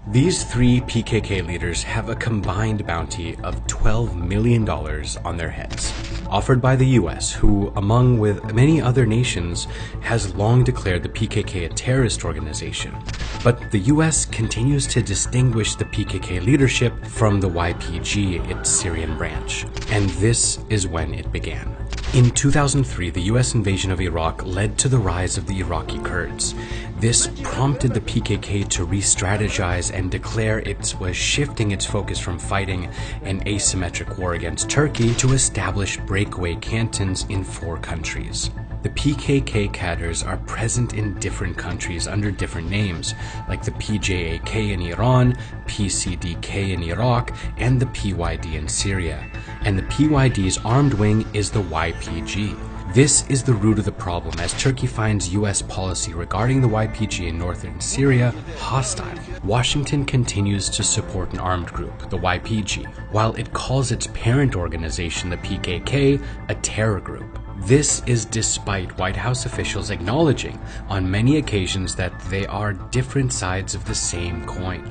These three PKK leaders have a combined bounty of $12 million on their heads, offered by the US, who, among with many other nations, has long declared the PKK a terrorist organization. But the US continues to distinguish the PKK leadership from the YPG, its Syrian branch. And this is when it began. In 2003, the US invasion of Iraq led to the rise of the Iraqi Kurds. This prompted the PKK to re-strategize and declare it was shifting its focus from fighting an asymmetric war against Turkey to establish breakaway cantons in 4 countries. The PKK cadres are present in different countries under different names, like the PJAK in Iran, PCDK in Iraq, and the PYD in Syria. And the PYD's armed wing is the YPG. This is the root of the problem, as Turkey finds US policy regarding the YPG in northern Syria hostile. Washington continues to support an armed group, the YPG, while it calls its parent organization, the PKK, a terror group. This is despite White House officials acknowledging on many occasions that they are different sides of the same coin.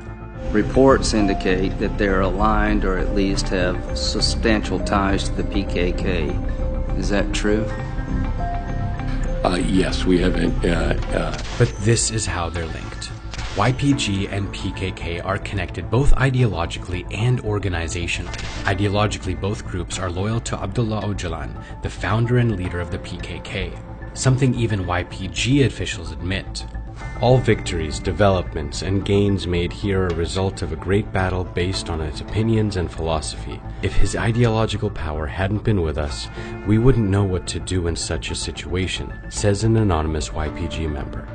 Reports indicate that they're aligned or at least have substantial ties to the PKK. Is that true? Yes, we have. But this is how they're linked. YPG and PKK are connected both ideologically and organizationally. Ideologically, both groups are loyal to Abdullah Öcalan, the founder and leader of the PKK, something even YPG officials admit. All victories, developments, and gains made here are a result of a great battle based on his opinions and philosophy. If his ideological power hadn't been with us, we wouldn't know what to do in such a situation, says an anonymous YPG member.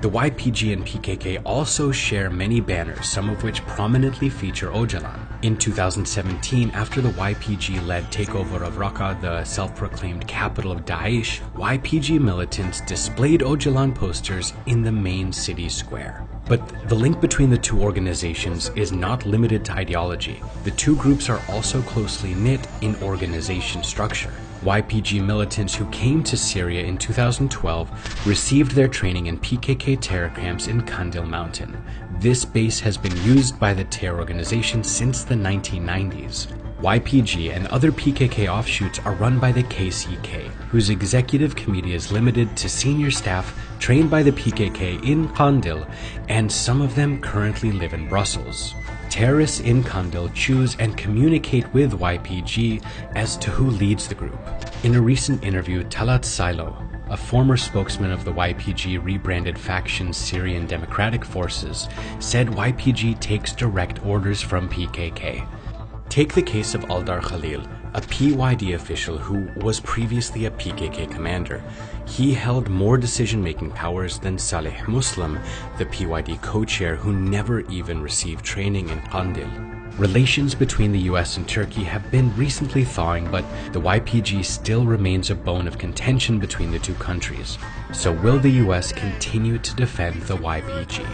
The YPG and PKK also share many banners, some of which prominently feature Öcalan. In 2017, after the YPG-led takeover of Raqqa, the self-proclaimed capital of Daesh, YPG militants displayed Öcalan posters in the main city square. But the link between the two organizations is not limited to ideology. The two groups are also closely knit in organization structure. YPG militants who came to Syria in 2012 received their training in PKK terror camps in Kandil Mountain. This base has been used by the terror organization since the 1990s. YPG and other PKK offshoots are run by the KCK, whose executive committee is limited to senior staff trained by the PKK in Kandil, and some of them currently live in Brussels. Terrorists in Kandil choose and communicate with YPG as to who leads the group. In a recent interview, Talat Silo, a former spokesman of the YPG rebranded faction Syrian Democratic Forces, said YPG takes direct orders from PKK. Take the case of Aldar Khalil, a PYD official who was previously a PKK commander. He held more decision-making powers than Saleh Muslim, the PYD co-chair who never even received training in Kandil. Relations between the US and Turkey have been recently thawing, but the YPG still remains a bone of contention between the two countries. So will the US continue to defend the YPG?